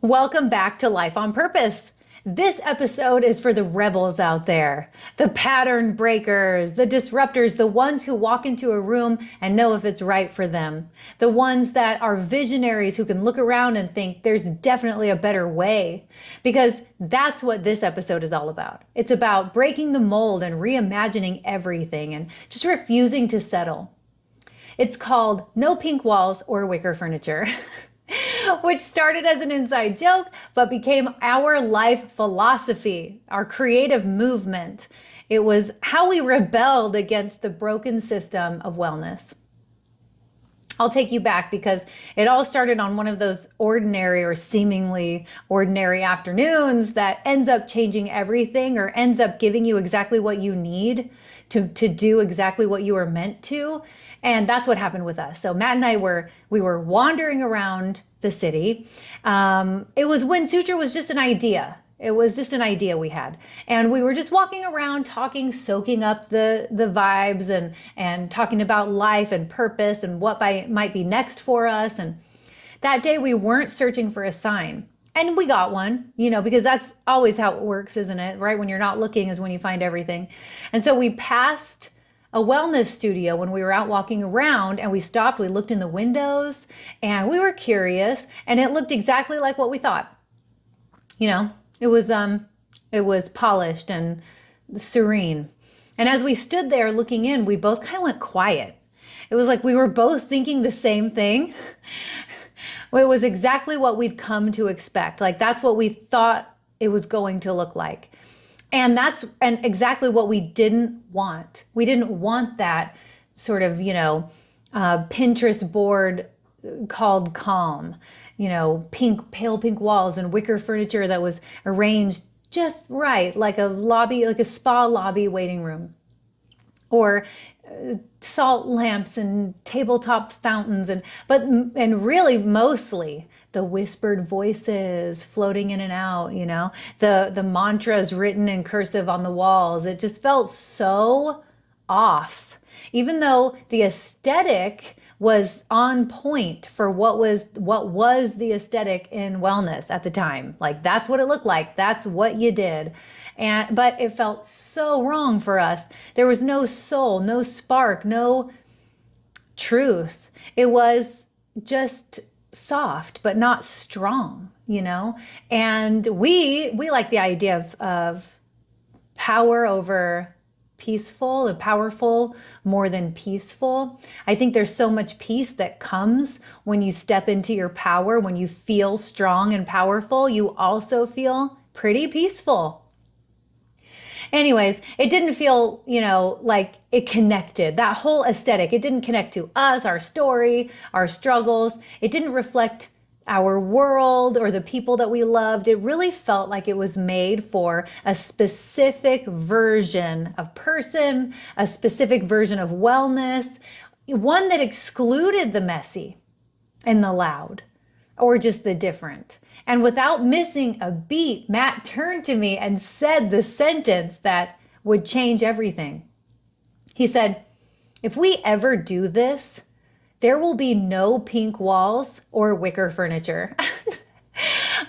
Welcome back to Life on Purpose. This episode is for the rebels out there, the pattern breakers, the disruptors, the ones who walk into a room and know if it's right for them, the ones that are visionaries who can look around and think there's definitely a better way. Because that's what this episode is all about. It's about breaking the mold and reimagining everything and just refusing to settle. It's called No Pink Walls or Wicker Furniture. Which started as an inside joke, but became our life philosophy, our creative movement. It was how we rebelled against the broken system of wellness. I'll take you back because it all started on one of those ordinary or seemingly ordinary afternoons that ends up changing everything or ends up giving you exactly what you need to do exactly what you were meant to. And that's what happened with us. So Matt and I we were wandering around the city. It was when Sutra was just an idea. It was just an idea we had. And we were just walking around talking, soaking up the vibes and talking about life and purpose and what might be next for us. And that day we weren't searching for a sign. And we got one, because that's always how it works, isn't it? Right? When you're not looking is when you find everything. And so we passed a wellness studio when we were out walking around, and we stopped, we looked in the windows, and we were curious, and it looked exactly like what we thought. It was polished and serene. And as we stood there looking in, we both kind of went quiet. It was like we were both thinking the same thing. It was exactly what we'd come to expect. Like that's what we thought it was going to look like. And exactly what we didn't want. We didn't want that sort of, Pinterest board called calm, pale pink walls and wicker furniture that was arranged just right, like a lobby, like a spa lobby waiting room, or salt lamps and tabletop fountains, and really mostly the whispered voices floating in and out, the mantras written in cursive on the walls. It just felt so off, even though the aesthetic was on point for what was the aesthetic in wellness at the time. Like that's what it looked like. That's what you did. But it felt so wrong for us. There was no soul, no spark, no truth. It was just soft, but not strong, And we like the idea of power over peaceful and powerful more than peaceful. I think there's so much peace that comes when you step into your power. When you feel strong and powerful, you also feel pretty peaceful. Anyways, it didn't feel, like it connected. That whole aesthetic, it didn't connect to us, our story, our struggles. It didn't reflect our world or the people that we loved. It really felt like it was made for a specific version of person, a specific version of wellness, one that excluded the messy and the loud, or just the different. And without missing a beat, Matt turned to me and said the sentence that would change everything. He said, "If we ever do this, there will be no pink walls or wicker furniture." And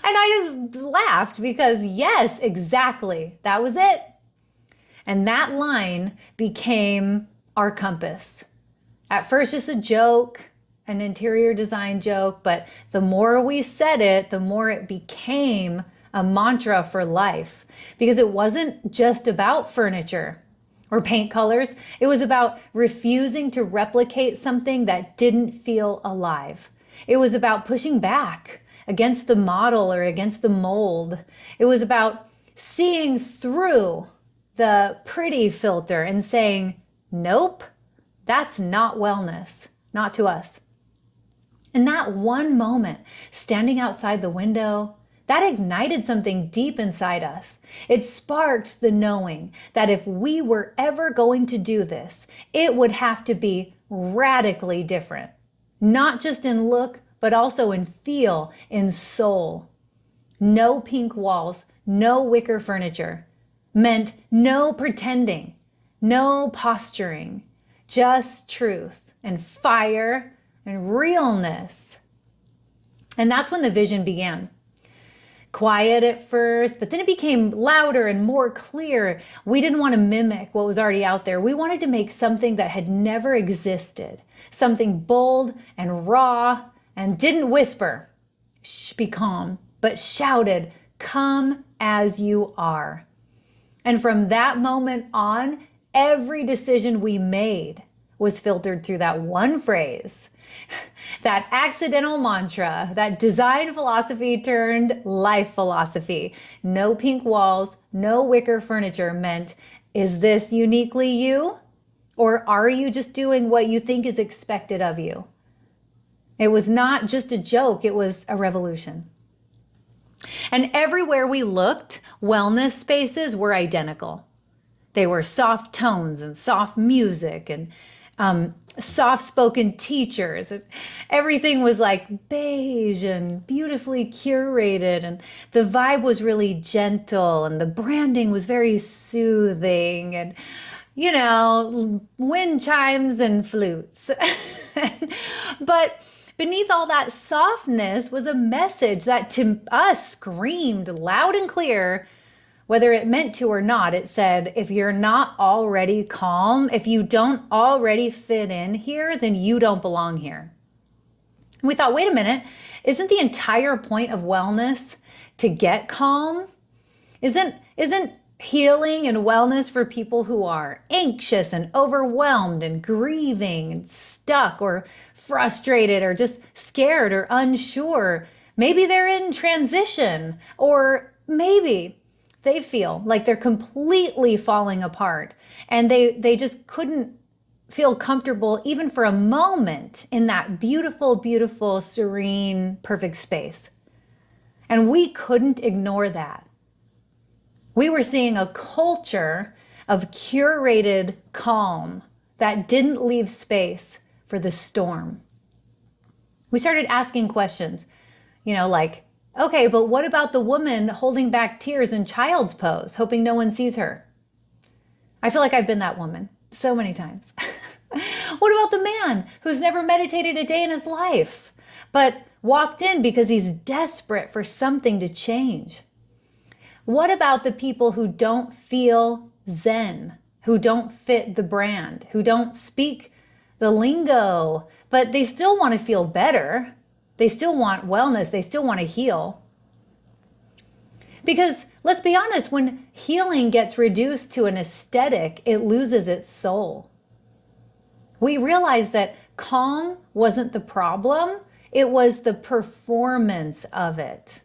I just laughed because yes, exactly. That was it. And that line became our compass. At first, just a joke, an interior design joke, but the more we said it, the more it became a mantra for life, because it wasn't just about furniture or paint colors. It was about refusing to replicate something that didn't feel alive. It was about pushing back against the model or against the mold. It was about seeing through the pretty filter and saying, nope, that's not wellness, not to us. And that one moment, standing outside the window, that ignited something deep inside us. It sparked the knowing that if we were ever going to do this, it would have to be radically different. Not just in look, but also in feel, in soul. No pink walls, no wicker furniture meant no pretending, no posturing, just truth and fire and realness. And that's when the vision began. quiet at first, but then it became louder and more clear. We didn't want to mimic what was already out there. We wanted to make something that had never existed, something bold and raw, and didn't whisper, "Shh, be calm," but shouted, "Come as you are." And from that moment on, every decision we made was filtered through that one phrase, that accidental mantra, that design philosophy turned life philosophy. No pink walls, no wicker furniture meant, is this uniquely you? Or are you just doing what you think is expected of you? It was not just a joke, it was a revolution. And everywhere we looked, wellness spaces were identical. They were soft tones and soft music and soft-spoken teachers. Everything was like beige and beautifully curated, and the vibe was really gentle, and the branding was very soothing, and wind chimes and flutes. But beneath all that softness was a message that to us screamed loud and clear, whether it meant to or not. It said, if you're not already calm, if you don't already fit in here, then you don't belong here. And we thought, wait a minute, isn't the entire point of wellness to get calm? Isn't healing and wellness for people who are anxious and overwhelmed and grieving and stuck or frustrated or just scared or unsure? Maybe they're in transition, or maybe they feel like they're completely falling apart and they just couldn't feel comfortable even for a moment in that beautiful, beautiful, serene, perfect space. And we couldn't ignore that. We were seeing a culture of curated calm that didn't leave space for the storm. We started asking questions, like, okay, but what about the woman holding back tears in child's pose, hoping no one sees her? I feel like I've been that woman so many times. What about the man who's never meditated a day in his life, but walked in because he's desperate for something to change? What about the people who don't feel Zen, who don't fit the brand, who don't speak the lingo, but they still want to feel better? They still want wellness. They still want to heal. Because let's be honest, when healing gets reduced to an aesthetic, it loses its soul. We realized that calm wasn't the problem. It was the performance of it.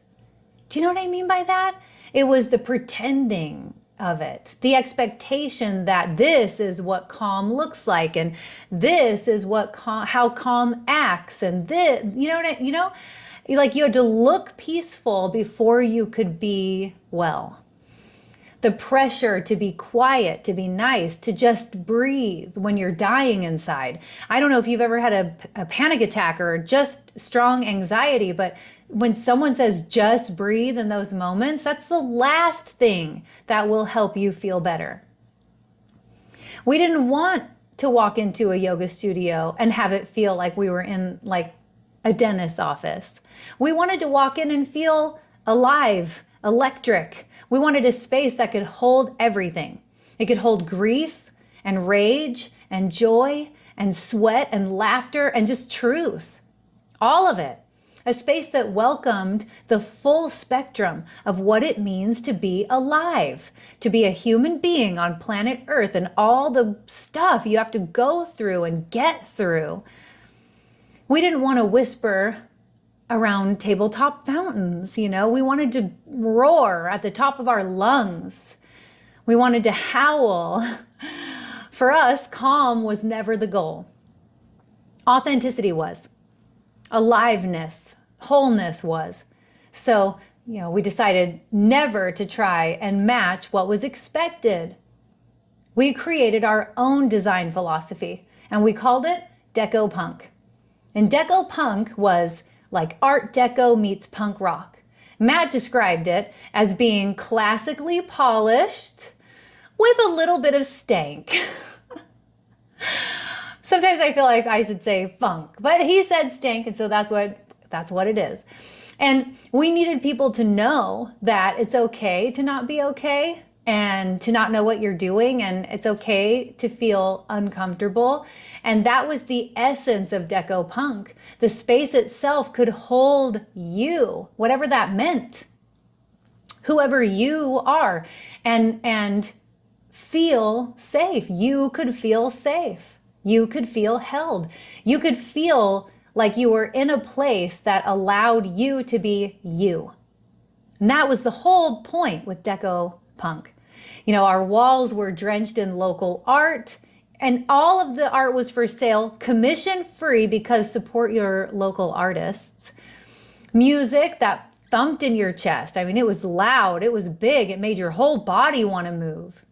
Do you know what I mean by that? It was the pretending of it, the expectation that this is what calm looks like, and this is how calm acts, and this, like you had to look peaceful before you could be well. The pressure to be quiet, to be nice, to just breathe when you're dying inside. I don't know if you've ever had a panic attack or just strong anxiety, but when someone says just breathe in those moments, that's the last thing that will help you feel better. We didn't want to walk into a yoga studio and have it feel like we were in like a dentist's office. We wanted to walk in and feel alive, electric. We wanted a space that could hold everything. It could hold grief and rage and joy and sweat and laughter and just truth. All of it. A space that welcomed the full spectrum of what it means to be alive, to be a human being on planet Earth, and all the stuff you have to go through and get through. We didn't want to whisper around tabletop fountains, we wanted to roar at the top of our lungs. We wanted to howl. For us, calm was never the goal. Authenticity was. Aliveness, wholeness was. So, we decided never to try and match what was expected. We created our own design philosophy, and we called it Deco Punk. And Deco Punk was like Art Deco meets punk rock. Matt described it as being classically polished with a little bit of stank. Sometimes I feel like I should say funk, but he said stank, and so that's what it is. And we needed people to know that it's okay to not be okay and to not know what you're doing, and it's okay to feel uncomfortable. And that was the essence of Deco Punk. The space itself could hold you, whatever that meant, whoever you are, and feel safe. You could feel safe. You could feel held. You could feel like you were in a place that allowed you to be you. And that was the whole point with Deco Punk. Our walls were drenched in local art, and all of the art was for sale, commission free, because support your local artists. Music that thumped in your chest. I mean, it was loud, it was big, it made your whole body want to move.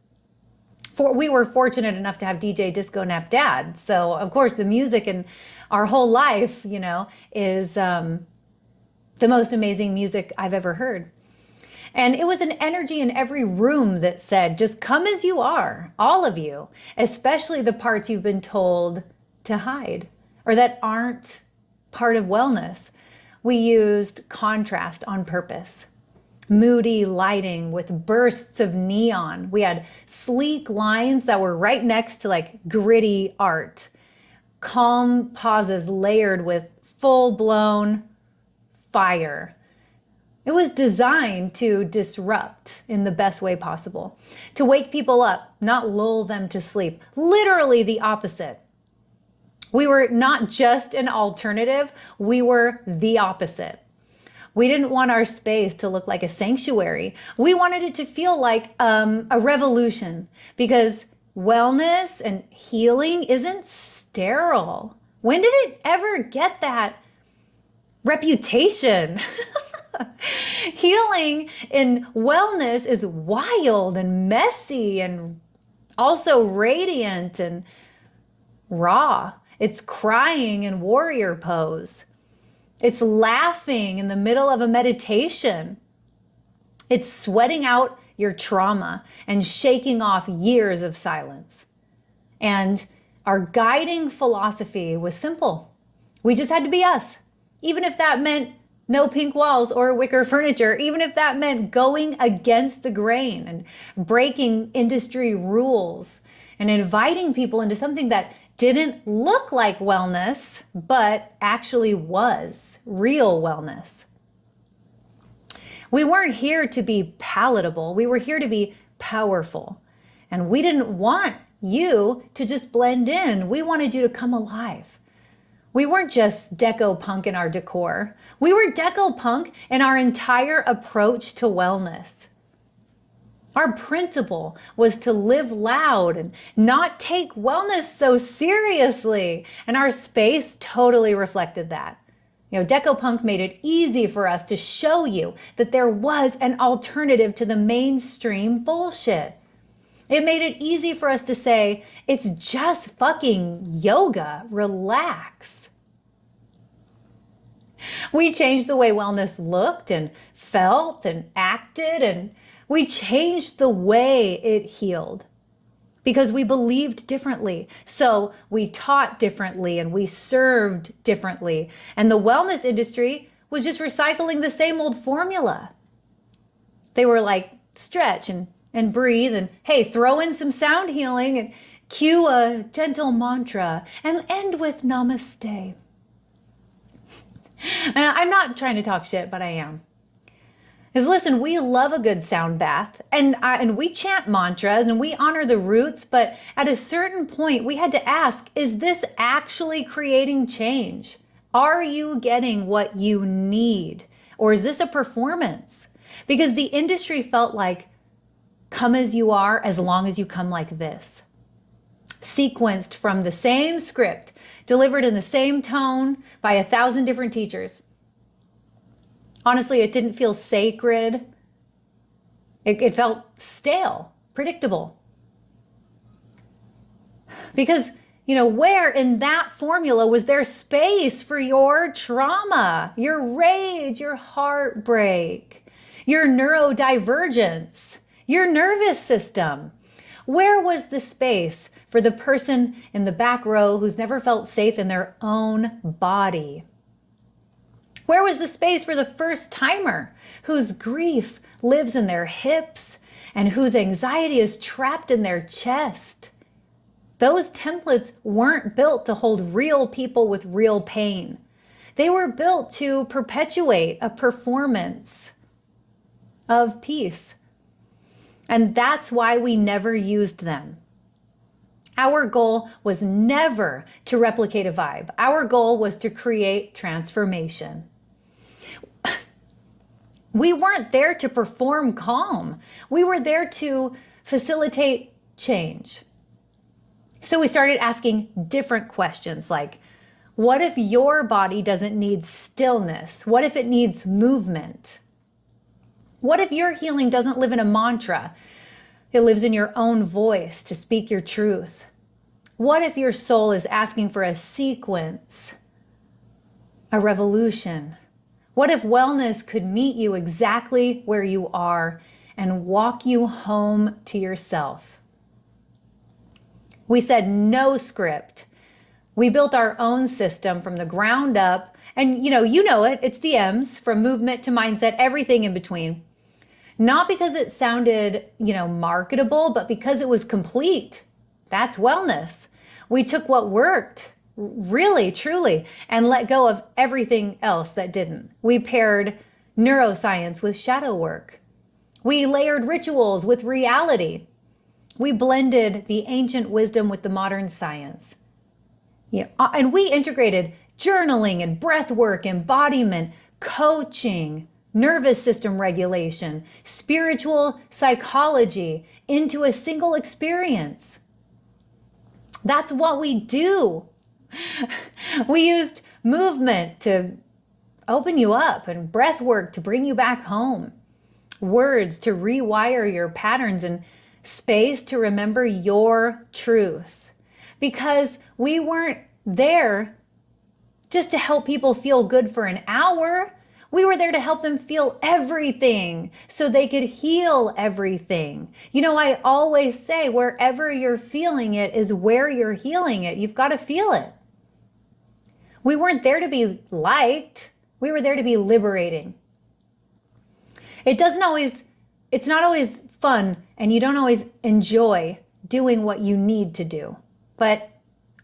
We were fortunate enough to have DJ Disco Nap Dad. So, of course, the music in our whole life, is the most amazing music I've ever heard. And it was an energy in every room that said, just come as you are, all of you, especially the parts you've been told to hide or that aren't part of wellness. We used contrast on purpose. Moody lighting with bursts of neon. We had sleek lines that were right next to like gritty art. Calm pauses layered with full-blown fire. It was designed to disrupt in the best way possible, to wake people up, not lull them to sleep. Literally the opposite. We were not just an alternative, we were the opposite. We didn't want our space to look like a sanctuary. We wanted it to feel like a revolution, because wellness and healing isn't sterile. When did it ever get that reputation? Healing in wellness is wild and messy and also radiant and raw. It's crying in warrior pose. It's laughing in the middle of a meditation. It's sweating out your trauma and shaking off years of silence. And our guiding philosophy was simple. We just had to be us, even if that meant no pink walls or wicker furniture, even if that meant going against the grain and breaking industry rules and inviting people into something that didn't look like wellness, but actually was real wellness. We weren't here to be palatable. We were here to be powerful. And we didn't want you to just blend in. We wanted you to come alive. We weren't just Deco Punk in our decor. We were Deco Punk in our entire approach to wellness. Our principle was to live loud and not take wellness so seriously. And our space totally reflected that. Deco Punk made it easy for us to show you that there was an alternative to the mainstream bullshit. It made it easy for us to say, it's just fucking yoga, relax. We changed the way wellness looked and felt and acted, and we changed the way it healed because we believed differently. So we taught differently and we served differently. And the wellness industry was just recycling the same old formula. They were like, stretch and breathe, and hey, throw in some sound healing and cue a gentle mantra and end with namaste. And I'm not trying to talk shit, but I am. Because listen, we love a good sound bath, and we chant mantras and we honor the roots, but at a certain point we had to ask, is this actually creating change? Are you getting what you need? Or is this a performance? Because the industry felt like, come as you are as long as you come like this. Sequenced from the same script, delivered in the same tone by 1,000 different teachers. Honestly, it didn't feel sacred. It felt stale, predictable. Because, where in that formula was there space for your trauma, your rage, your heartbreak, your neurodivergence, your nervous system? Where was the space for the person in the back row who's never felt safe in their own body? Where was the space for the first timer whose grief lives in their hips and whose anxiety is trapped in their chest? Those templates weren't built to hold real people with real pain. They were built to perpetuate a performance of peace. And that's why we never used them. Our goal was never to replicate a vibe. Our goal was to create transformation. We weren't there to perform calm. We were there to facilitate change. So we started asking different questions like, what if your body doesn't need stillness? What if it needs movement? What if your healing doesn't live in a mantra? It lives in your own voice to speak your truth. What if your soul is asking for a sequence, a revolution? What if wellness could meet you exactly where you are and walk you home to yourself? We said no script. We built our own system from the ground up. And you know it, it's the M's, from movement to mindset, everything in between. Not because it sounded, marketable, but because it was complete. That's wellness. We took what worked, really, truly, and let go of everything else that didn't. We paired neuroscience with shadow work. We layered rituals with reality. We blended the ancient wisdom with the modern science. And we integrated journaling and breath work, embodiment, coaching, nervous system regulation, spiritual psychology into a single experience. That's what we do. We used movement to open you up and breath work to bring you back home, words to rewire your patterns, and space to remember your truth. Because we weren't there just to help people feel good for an hour. We were there to help them feel everything so they could heal everything. I always say wherever you're feeling it is where you're healing it. You've got to feel it. We weren't there to be liked. We were there to be liberating. It's not always fun, and you don't always enjoy doing what you need to do. But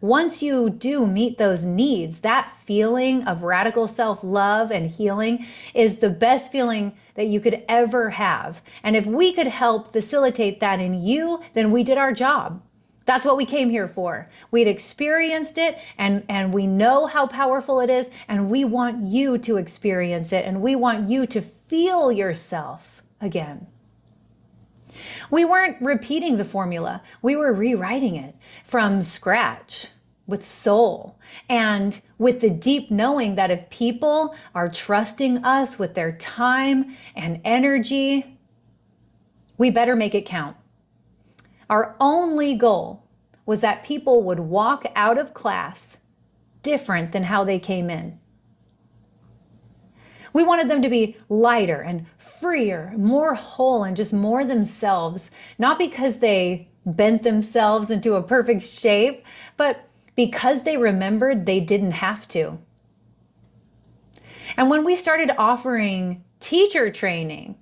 once you do meet those needs, that feeling of radical self-love and healing is the best feeling that you could ever have. And if we could help facilitate that in you, then we did our job. That's what we came here for. We'd experienced it, and we know how powerful it is, and we want you to experience it, and we want you to feel yourself again. We weren't repeating the formula. We were rewriting it from scratch with soul and with the deep knowing that if people are trusting us with their time and energy, we better make it count. Our only goal was that people would walk out of class different than how they came in. We wanted them to be lighter and freer, more whole, and just more themselves, not because they bent themselves into a perfect shape, but because they remembered they didn't have to. And when we started offering teacher training,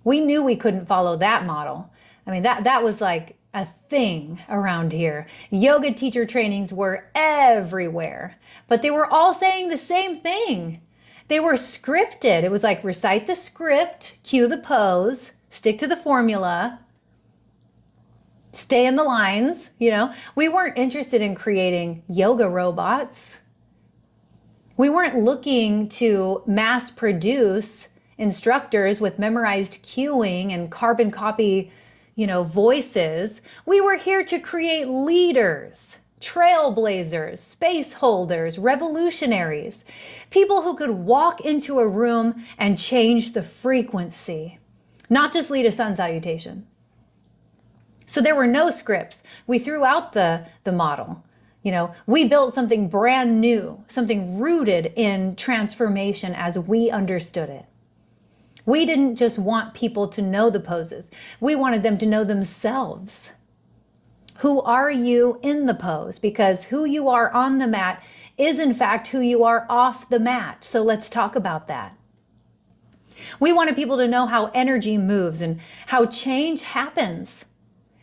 we knew we couldn't follow that model. That was like a thing around here. Yoga teacher trainings were everywhere, but they were all saying the same thing. They were scripted. It was like recite the script, cue the pose, stick to the formula, stay in the lines. We weren't interested in creating yoga robots. We weren't looking to mass produce instructors with memorized cueing and carbon copy, voices. We were here to create leaders, trailblazers, space holders, revolutionaries, people who could walk into a room and change the frequency, not just lead a sun salutation. So there were no scripts. We threw out the model. We built something brand new, something rooted in transformation as we understood it. We didn't just want people to know the poses. We wanted them to know themselves. Who are you in the pose? Because who you are on the mat is in fact who you are off the mat. So let's talk about that. We wanted people to know how energy moves and how change happens,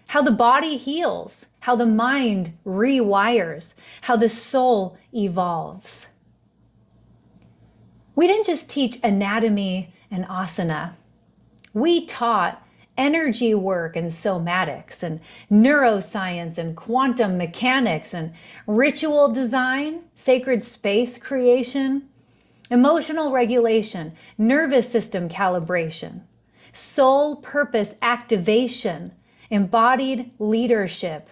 how the body heals, how the mind rewires, how the soul evolves. We didn't just teach anatomy and asana. We taught energy work and somatics and neuroscience and quantum mechanics and ritual design, sacred space creation, emotional regulation, nervous system calibration, soul purpose activation, embodied leadership.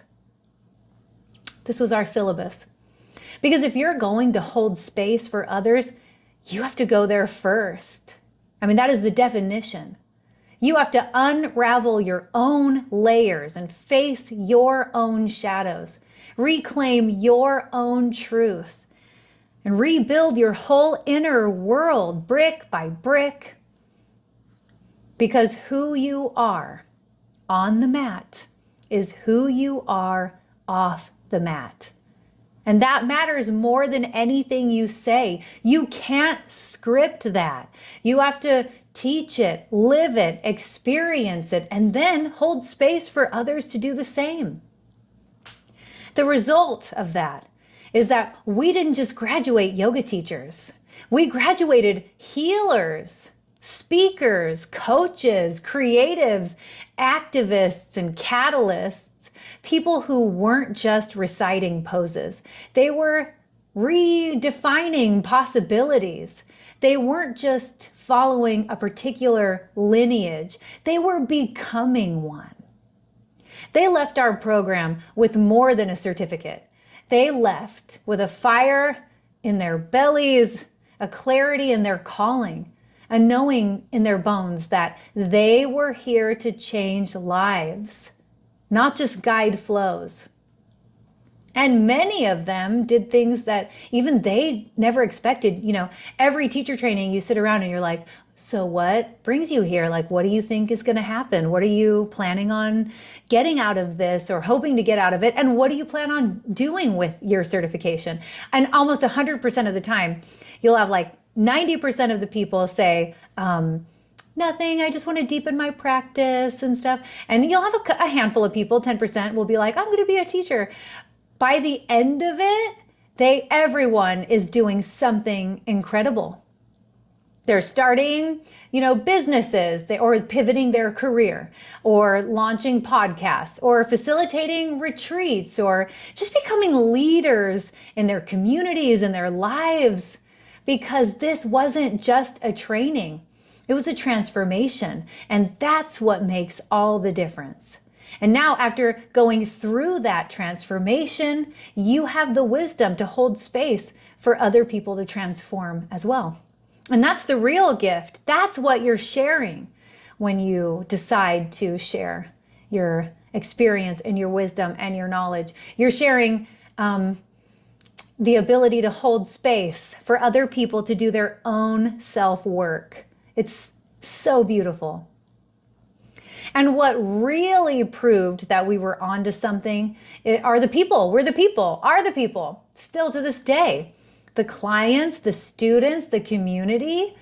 This was our syllabus. Because if you're going to hold space for others, you have to go there first. I mean, that is the definition. You have to unravel your own layers and face your own shadows, reclaim your own truth, and rebuild your whole inner world brick by brick. Because who you are on the mat is who you are off the mat. And that matters more than anything you say. You can't script that. You have to teach it, live it, experience it, and then hold space for others to do the same. The result of that is that we didn't just graduate yoga teachers. We graduated healers, speakers, coaches, creatives, activists, and catalysts. People who weren't just reciting poses. They were redefining possibilities. They weren't just following a particular lineage. They were becoming one. They left our program with more than a certificate. They left with a fire in their bellies, a clarity in their calling, a knowing in their bones that they were here to change lives, not just guide flows. And many of them did things that even they never expected. You know, every teacher training, you sit around and you're like, so what brings you here? Like, what do you think is going to happen? What are you planning on getting out of this or hoping to get out of it? And what do you plan on doing with your certification? And almost 100% of the time, you'll have like 90% of the people say, nothing, I just want to deepen my practice and stuff. And you'll have a handful of people, 10% will be like, I'm going to be a teacher. By the end of it, everyone is doing something incredible. They're starting, businesses, or pivoting their career, or launching podcasts, or facilitating retreats, or just becoming leaders in their communities and their lives. Because this wasn't just a training. It was a transformation, and that's what makes all the difference. And now after going through that transformation, you have the wisdom to hold space for other people to transform as well. And that's the real gift. That's what you're sharing when you decide to share your experience and your wisdom and your knowledge. You're sharing the ability to hold space for other people to do their own self-work. It's so beautiful. And what really proved that we were onto something are the people. We're the people, are the people, still to this day. The clients, the students, the community.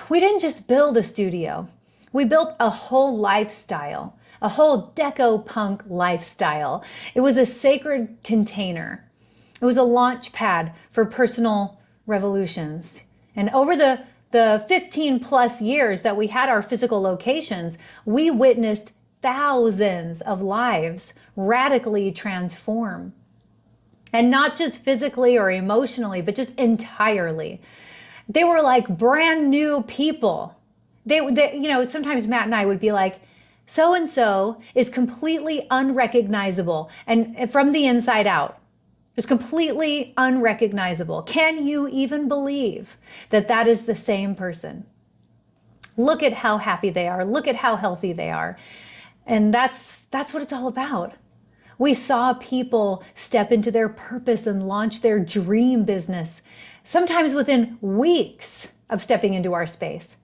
We didn't just build a studio. We built a whole lifestyle, a whole deco punk lifestyle. It was a sacred container. It was a launch pad for personal revolutions. And over the 15 plus years that we had our physical locations, we witnessed thousands of lives radically transform. And not just physically or emotionally, but just entirely. They were like brand new people. They sometimes Matt and I would be like, so-and-so is completely unrecognizable and from the inside out. It's completely unrecognizable. Can you even believe that that is the same person? Look at how happy they are. Look at how healthy they are. And that's what it's all about. We saw people step into their purpose and launch their dream business, sometimes within weeks of stepping into our space.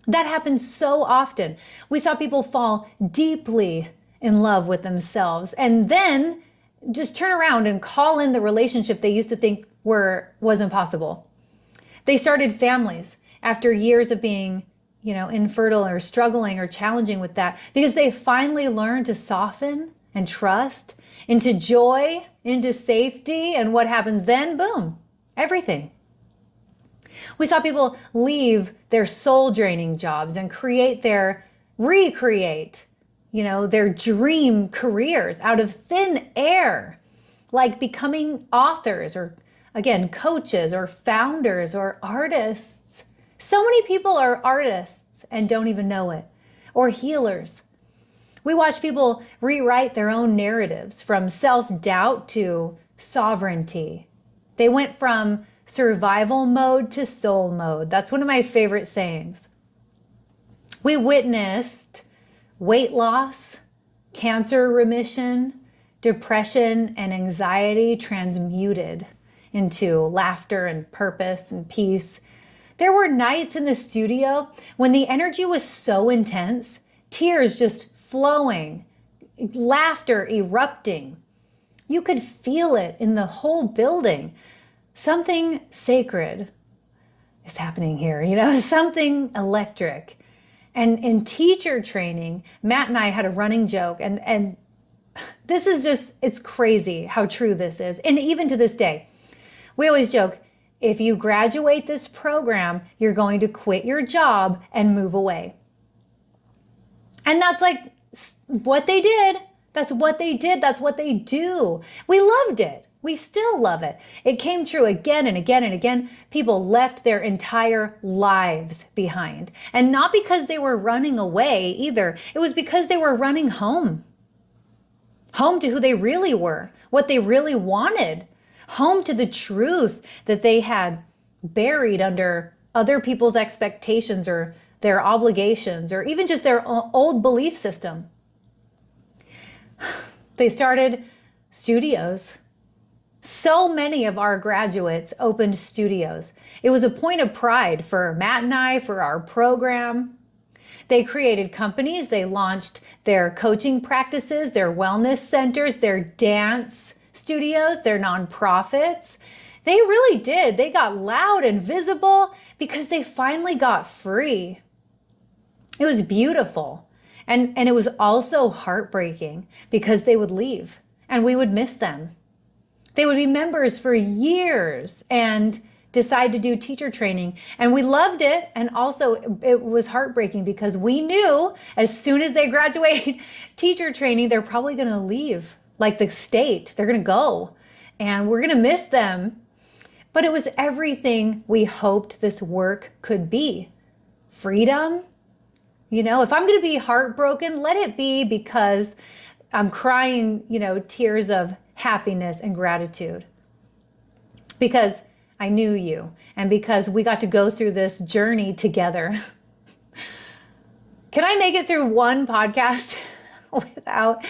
That happens so often. We saw people fall deeply in love with themselves, and then just turn around and call in the relationship they used to think was impossible. They started families after years of being, infertile or struggling or challenging with that, because they finally learned to soften and trust into joy, into safety. And what happens then? Boom, everything. We saw people leave their soul draining jobs and recreate, their dream careers out of thin air, like becoming authors or, again, coaches or founders or artists. So many people are artists and don't even know it, or healers. We watch people rewrite their own narratives from self-doubt to sovereignty. They went from survival mode to soul mode. That's one of my favorite sayings. We witnessed weight loss, cancer remission, depression, and anxiety transmuted into laughter and purpose and peace. There were nights in the studio when the energy was so intense, tears just flowing, laughter erupting. You could feel it in the whole building. Something sacred is happening here, something electric. And in teacher training, Matt and I had a running joke, and this is just, it's crazy how true this is. And even to this day, we always joke, if you graduate this program, you're going to quit your job and move away. And that's like what they did. That's what they did. That's what they do. We loved it. We still love it. It came true again and again and again. People left their entire lives behind. And not because they were running away either. It was because they were running home. Home to who they really were, what they really wanted. Home to the truth that they had buried under other people's expectations or their obligations or even just their old belief system. They started studios. So many of our graduates opened studios. It was a point of pride for Matt and I, for our program. They created companies. They launched their coaching practices, their wellness centers, their dance studios, their nonprofits. They really did. They got loud and visible because they finally got free. It was beautiful. And it was also heartbreaking because they would leave and we would miss them. They would be members for years and decide to do teacher training. And we loved it. And also it was heartbreaking because we knew as soon as they graduate teacher training, they're probably going to leave, like the state. They're going to go and we're going to miss them. But it was everything we hoped this work could be. Freedom. If I'm going to be heartbroken, let it be because I'm crying, tears of happiness and gratitude. Because I knew you and because we got to go through this journey together. Can I make it through one podcast without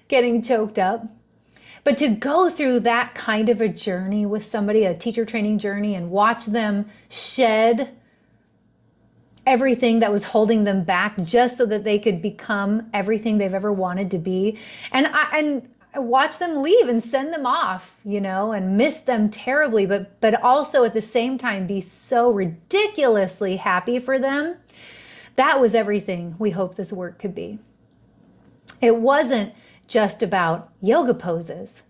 getting choked up? But to go through that kind of a journey with somebody, a teacher training journey, and watch them shed everything that was holding them back just so that they could become everything they've ever wanted to be. And I watch them leave and send them off, and miss them terribly, but also at the same time be so ridiculously happy for them. That was everything we hoped this work could be. It wasn't just about yoga poses.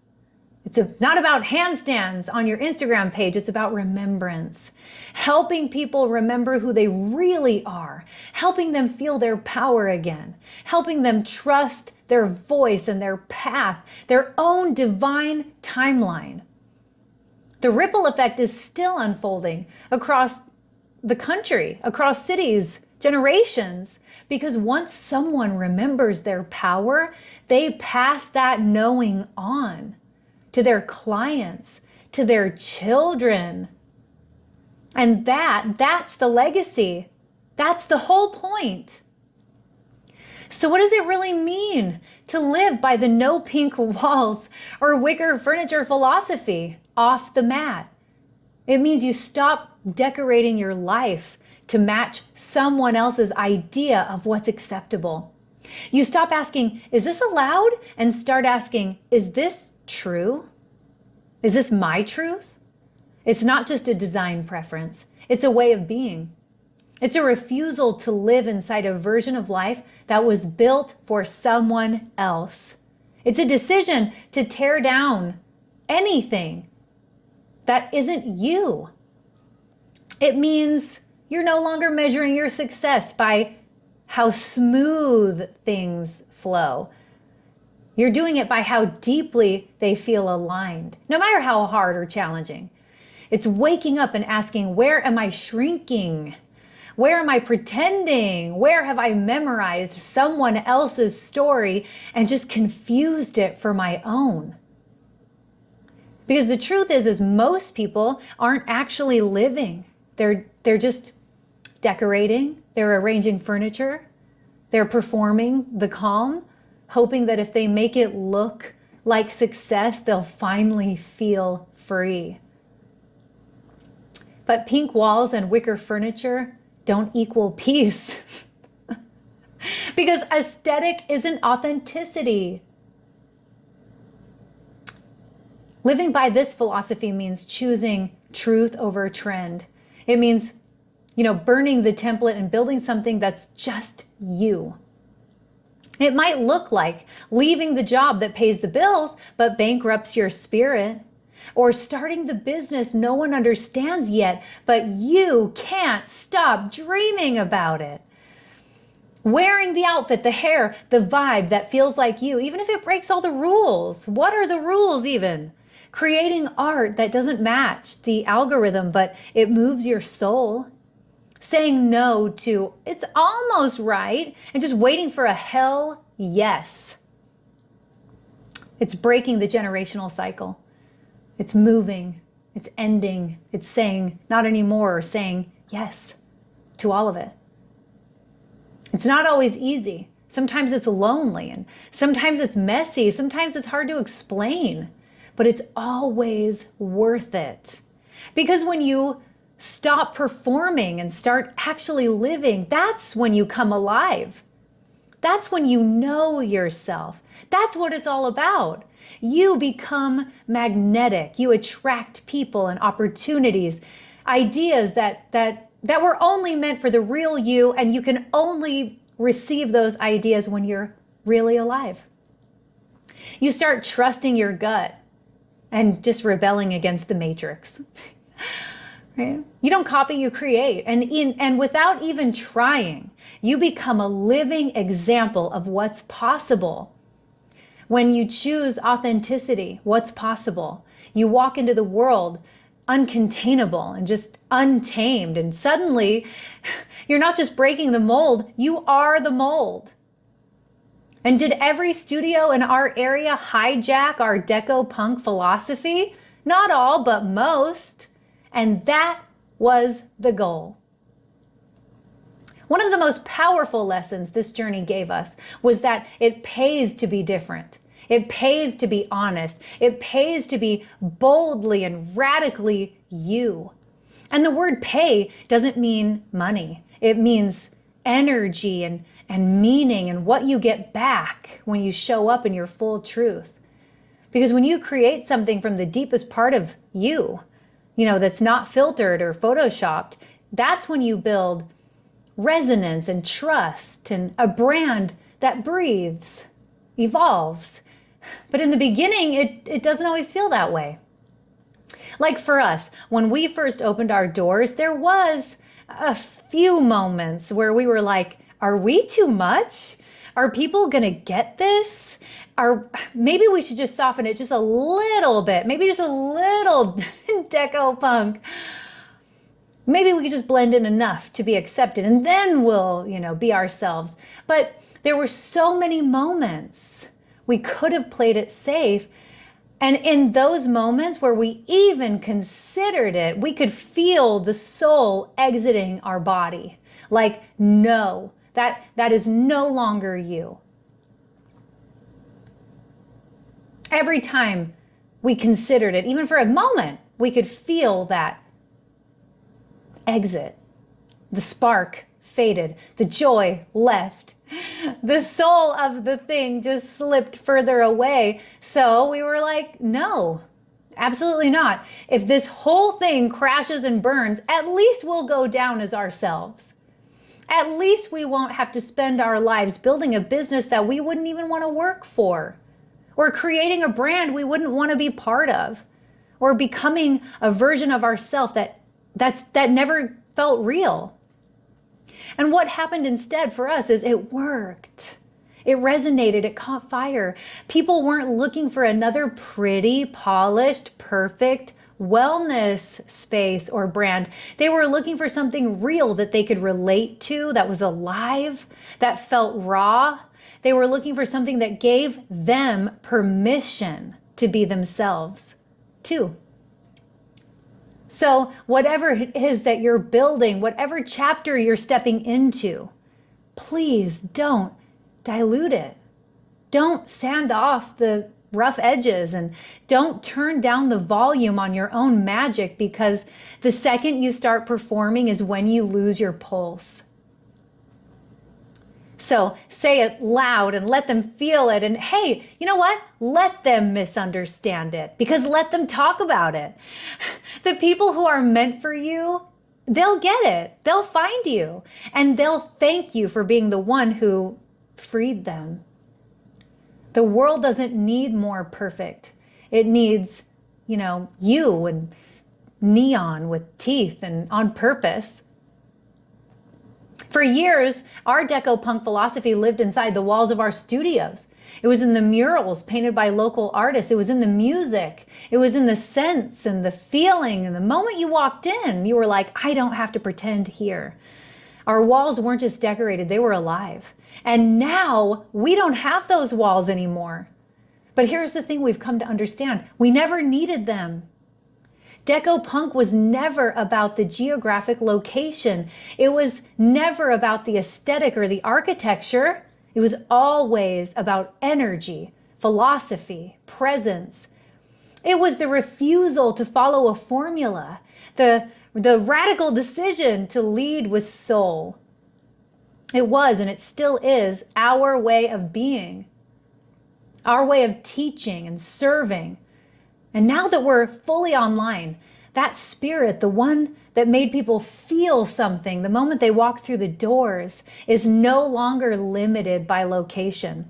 It's not about handstands on your Instagram page. It's about remembrance, helping people remember who they really are, helping them feel their power again, helping them trust their voice and their path, their own divine timeline. The ripple effect is still unfolding across the country, across cities, generations, because once someone remembers their power, they pass that knowing on to their clients, to their children. And that's the legacy. That's the whole point. So what does it really mean to live by the no pink walls or wicker furniture philosophy off the mat? It means you stop decorating your life to match someone else's idea of what's acceptable. You stop asking, is this allowed? And start asking, is this true? Is this my truth? It's not just a design preference. It's a way of being. It's a refusal to live inside a version of life that was built for someone else. It's a decision to tear down anything that isn't you. It means you're no longer measuring your success by how smooth things flow. You're doing it by how deeply they feel aligned, no matter how hard or challenging. It's waking up and asking, where am I shrinking? Where am I pretending? Where have I memorized someone else's story and just confused it for my own? Because the truth is most people aren't actually living. They're just decorating, they're arranging furniture, they're performing the calm, hoping that if they make it look like success, they'll finally feel free. But pink walls and wicker furniture don't equal peace. Because aesthetic isn't authenticity. Living by this philosophy means choosing truth over trend. It means, burning the template and building something that's just you. It might look like leaving the job that pays the bills but bankrupts your spirit, or starting the business no one understands yet, but you can't stop dreaming about it. Wearing the outfit, the hair, the vibe that feels like you, even if it breaks all the rules. What are the rules even? Creating art that doesn't match the algorithm, but it moves your soul. Saying no to, it's almost right, and just waiting for a hell yes. It's breaking the generational cycle. It's moving, it's ending, it's saying not anymore, or saying yes to all of it. It's not always easy. Sometimes it's lonely, and sometimes it's messy, sometimes it's hard to explain, but it's always worth it. Because when you stop performing and start actually living, that's when you come alive. That's when you know yourself. That's what it's all about. You become magnetic. You attract people and opportunities, ideas that were only meant for the real you, and you can only receive those ideas when you're really alive. You start trusting your gut and just rebelling against the matrix. Right? You don't copy, you create. And without even trying, you become a living example of what's possible. When you choose authenticity, what's possible? You walk into the world uncontainable and just untamed. And suddenly, you're not just breaking the mold, you are the mold. And did every studio in our area hijack our deco punk philosophy? Not all, but most. And that was the goal. One of the most powerful lessons this journey gave us was that it pays to be different. It pays to be honest. It pays to be boldly and radically you. And the word pay doesn't mean money. It means energy and meaning and what you get back when you show up in your full truth. Because when you create something from the deepest part of you, that's not filtered or photoshopped, that's when you build resonance and trust and a brand that breathes, evolves. But in the beginning, it doesn't always feel that way. Like for us, when we first opened our doors, there was a few moments where we were like, are we too much? Are people gonna get this? Maybe we should just soften it just a little bit. Maybe just a little deco punk. Maybe we could just blend in enough to be accepted, and then we'll, be ourselves. But there were so many moments we could have played it safe. And in those moments where we even considered it, we could feel the soul exiting our body. Like, no, that is no longer you. Every time we considered it, even for a moment, we could feel that exit. The spark faded, the joy left. The soul of the thing just slipped further away. So we were like, no, absolutely not. If this whole thing crashes and burns, at least we'll go down as ourselves. At least we won't have to spend our lives building a business that we wouldn't even want to work for, or creating a brand we wouldn't want to be part of, or becoming a version of ourselves that never felt real. And what happened instead for us is it worked. It resonated, it caught fire. People weren't looking for another pretty, polished, perfect wellness space or brand. They were looking for something real that they could relate to, that was alive, that felt raw. They were looking for something that gave them permission to be themselves too. So whatever it is that you're building, whatever chapter you're stepping into, please don't dilute it. Don't sand off the rough edges, and don't turn down the volume on your own magic, because the second you start performing is when you lose your pulse. So say it loud and let them feel it. And hey, you know what? Let them misunderstand it, because let them talk about it. The people who are meant for you, they'll get it. They'll find you, and they'll thank you for being the one who freed them. The world doesn't need more perfect. It needs, you and neon with teeth and on purpose. For years, our Deco Punk philosophy lived inside the walls of our studios. It was in the murals painted by local artists. It was in the music. It was in the scents and the feeling. And the moment you walked in, you were like, I don't have to pretend here. Our walls weren't just decorated, they were alive. And now we don't have those walls anymore. But here's the thing we've come to understand. We never needed them. Deco Punk was never about the geographic location. It was never about the aesthetic or the architecture. It was always about energy, philosophy, presence. It was the refusal to follow a formula, the radical decision to lead with soul. It was, and it still is, our way of being, our way of teaching and serving. And now that we're fully online, that spirit, the one that made people feel something the moment they walk through the doors, is no longer limited by location.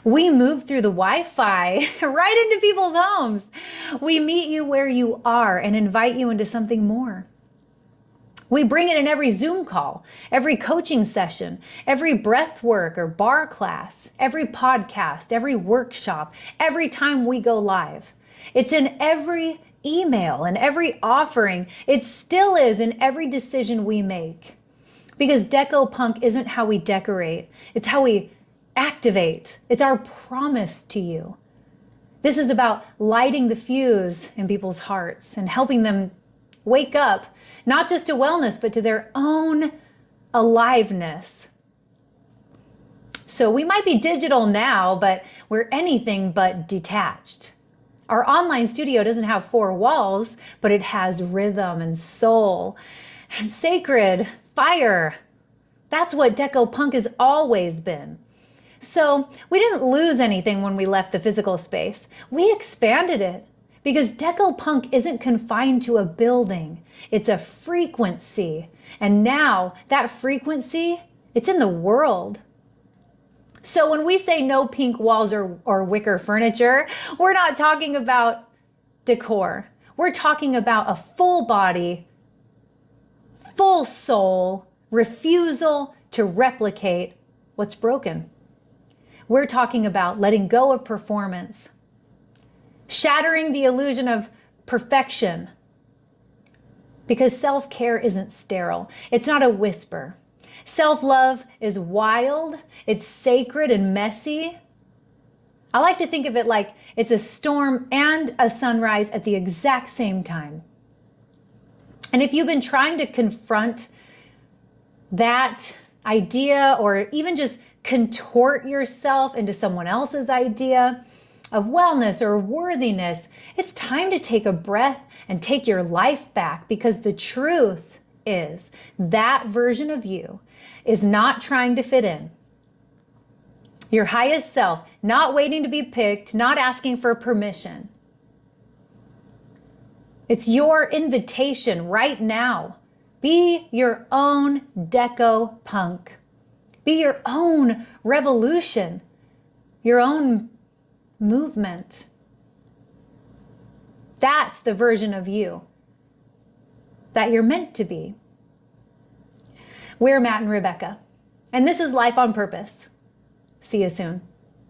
We move through the Wi-Fi right into people's homes. We meet you where you are and invite you into something more. We bring it in every Zoom call, every coaching session, every breath work or bar class, every podcast, every workshop, every time we go live. It's in every email and every offering. It still is in every decision we make. Because Deco Punk isn't how we decorate. It's how we activate. It's our promise to you. This is about lighting the fuse in people's hearts and helping them wake up, not just to wellness, but to their own aliveness. So we might be digital now, but we're anything but detached. Our online studio doesn't have four walls, but it has rhythm and soul and sacred fire. That's what Deco Punk has always been. So we didn't lose anything when we left the physical space. We expanded it, because Deco Punk isn't confined to a building. It's a frequency. And now that frequency, it's in the world. So when we say no pink walls or wicker furniture, we're not talking about decor. We're talking about a full body, full soul refusal to replicate what's broken. We're talking about letting go of performance, shattering the illusion of perfection, because self-care isn't sterile. It's not a whisper. Self-love is wild, it's sacred and messy. I like to think of it like it's a storm and a sunrise at the exact same time. And if you've been trying to confront that idea, or even just contort yourself into someone else's idea of wellness or worthiness, it's time to take a breath and take your life back, because the truth is that version of you is not trying to fit in. Your highest self, not waiting to be picked, not asking for permission. It's your invitation right now. Be your own deco punk. Be your own revolution, your own movement. That's the version of you that you're meant to be. We're Matt and Rebecca, and this is Life on Purpose. See you soon.